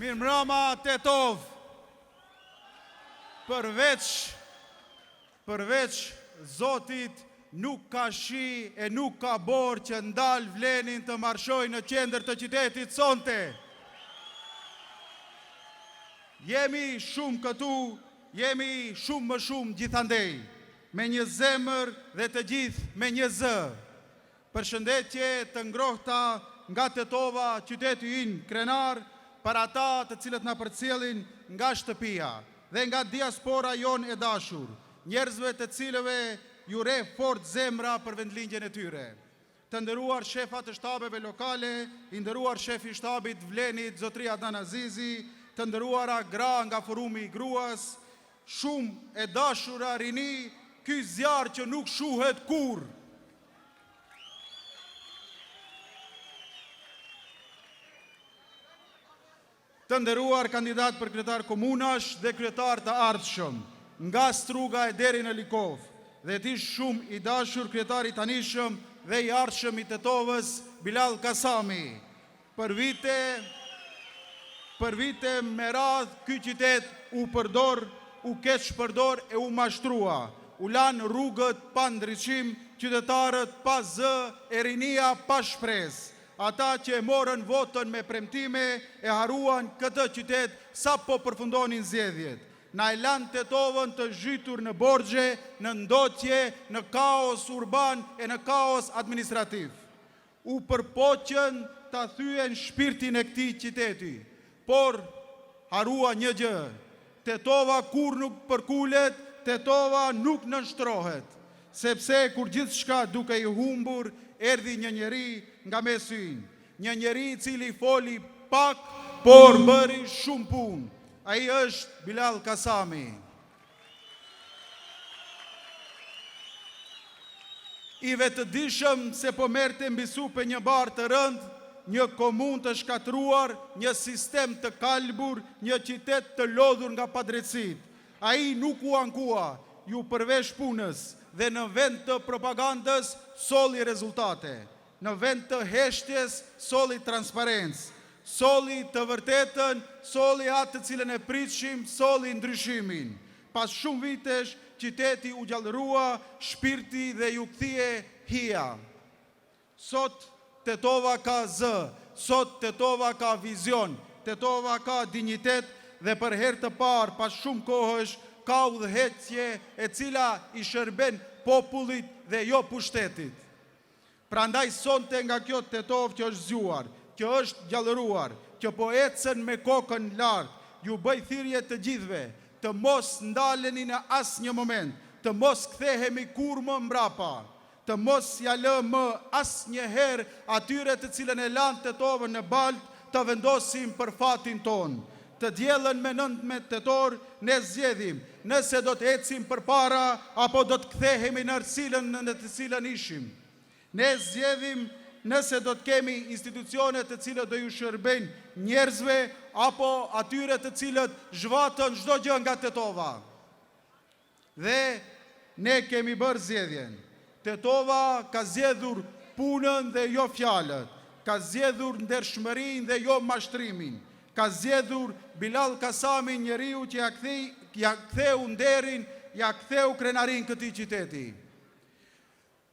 Mirë mbrëma Tetov. Përveç Zotit nuk ka shi e nuk ka borë që ndalë vlenin të marshoj në qendër të qytetit sonte. Jemi shumë këtu, jemi shumë më shumë gjithandej, me një zemër dhe të gjithë me një zë. Përshëndetje të ngrohta nga Tetova, qyteti ynë krenar, për ata të cilët na përcjellin nga shtëpia dhe nga diaspora jon e dashur, njerëzve të cilëve ju re fort zemra për vendlindjen e tyre. Të nderuar shefa të shtabeve lokale, i nderuar shefi i shtabit Vlenit, zotëri Adnan Azizi, të nderuara gra nga forumi i gruas, shumë e dashura rini, ky zjarr që nuk shuhet kurrë. Të nderuar kandidat për kryetar komunash dhe kryetar të ardhshëm, nga Struga e deri në Likov, dhe ti shumë i dashur kryetari i tanishëm dhe i ardhshëm i Tetovës, Bilal Kasami. Për vite me radh ky qytet u keq përdor e u mashtrua. U lan rrugët pa ndriçim, qytetarët pa zë, e rinia pa shpresë. Ata që e morën votën me premtime e haruan këtë qytet sa po përfundonin zgjedhjet. Na e lanë Tetovën të zhytur në borxhe, në ndotje, në kaos urban e në kaos administrativ. U përpoqën ta thyen shpirtin e këtij qyteti, por harua një gjë. Tetova kur nuk përkulet, Tetova nuk nënshtrohet, sepse kur gjithçka duke i humbur, erdhi një njeri nga mesu ynë. Një njeri i cili foli pak, por bëri shumë punë. Ai është Bilal Kasami. I vetëdijshëm se po merrte mbi supë një barë të rënd, një komunë të shkatruar, një sistem të kalbur, një qytet të lodhur nga padrejtësitë. Ai nuk u ankua, ju përvesh punës dhe në vend të propagandës solli rezultate. Në vend të heshtjes solli transparencë, solli të vërtetën, solli atë të cilën e pritshim, solli ndryshimin. Pas shumë vitesh, qyteti u gjallërua, shpirti dhe ju kthie hija. Sot Tetova ka zë, sot Tetova ka vizion, Tetova ka dinjitet dhe për herë të parë pas shumë kohësh ka udhëhecje e cila i shërben popullit dhe jo pushtetit. Prandaj sonte nga kjo Tetovë që është zgjuar, që është gjallëruar, që po ecën me kokën lart, ju bëj thirrje të gjithëve të mos ndaleni në asnjë moment, të mos kthehemi kurrë më mbrapa, të mos ja lë më asnjëherë atyre të cilën e lanë Tetovën në baltë të vendosim për fatin tonë. Të diellën me 19 tetor ne zgjedhim nëse do të ecim përpara apo do të kthehemi në cilën në të cilën ishim. Ne zgjedhim nëse do të kemi institucione të cilët do ju shërbejnë njerëzve apo atyre të cilët zhvatën çdo gjë nga Tetova. Dhe ne kemi bërë zgjedhjen. Tetova ka zgjedhur punën dhe jo fjalët, ka zgjedhur ndershmërinë dhe jo mashtrimin. Ka zgjedhur Bilal Kasami, njeriu që ja ktheu nderin, ja ktheu krenarin këtij qyteti.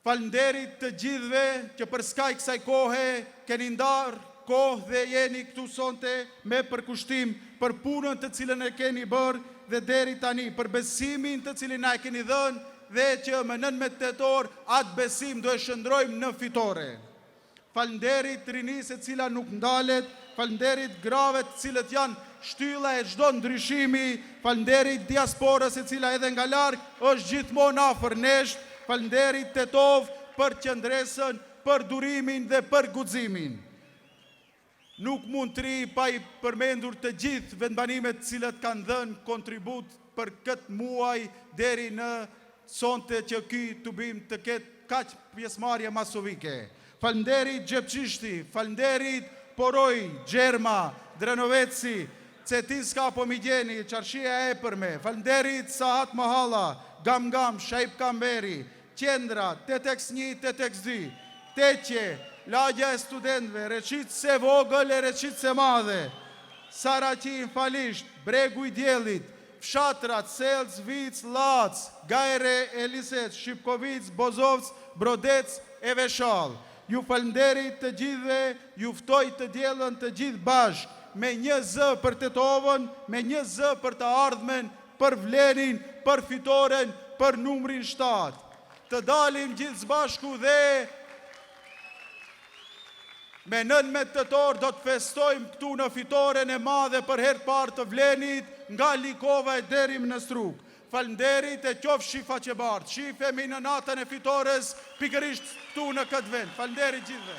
Falënderit të gjithëve që për skaj kësaj kohe keni ndarë kohë dhe jeni këtu sonte me përkushtim për punën të cilën e keni bërë dhe deri tani për besimin të cilin na e keni dhënë dhe që më 19 tetor atë besim do e shndrojmë në fitore. Falënderit rinisë e cila nuk ndalet, falënderit grave të cilët janë shtylla e çdo ndryshimi, falënderit diasporës e cila edhe nga larg është gjithmonë afër nesh, falënderit Tetovë për qëndresën, për durimin dhe për guximin. Nuk mund të ri pa i përmendur të gjithë vendbanimet të cilët kanë dhënë kontribut për këtë muaj deri në sonte që ky tubim të ketë kaq pjesëmarrje masovike. Falënderit Gjepçishti, falënderit Poroj, Gjerma, Drenoveci, Cetiska Pomigjeni, Qarshia Epërme, falënderit Sahat Mahalla, Gam, Shaip Kamberi, Qendra, Tetex1, Tetex2, Teqje, lagja e studentëve, Reqitse vogël e Reqitse madhe, Saraqin, Falisht, Bregu i Diellit, Fshatrat, Selc, Vic, Lac, Gajre, Eliset, Shqipkovic, Bozovc, Brodec e Veshall. Ju falënderit të gjithëve, ju ftoj të diellën të gjithë bashk, me një zë për Tetovën, me një zë për të ardhmen, për Vlenin, për fitoren, për numrin 7. Të dalim gjithë bashku dhe me 19 tetor do të festojmë këtu në fitoren e madhe për herë parë të Vlenit, nga Likova e deri në Struk. Falënderit e qof shifa që bartë, shifemi në natën e fitores, pikërisht këtu në këtë vend. Falënderit gjithëve.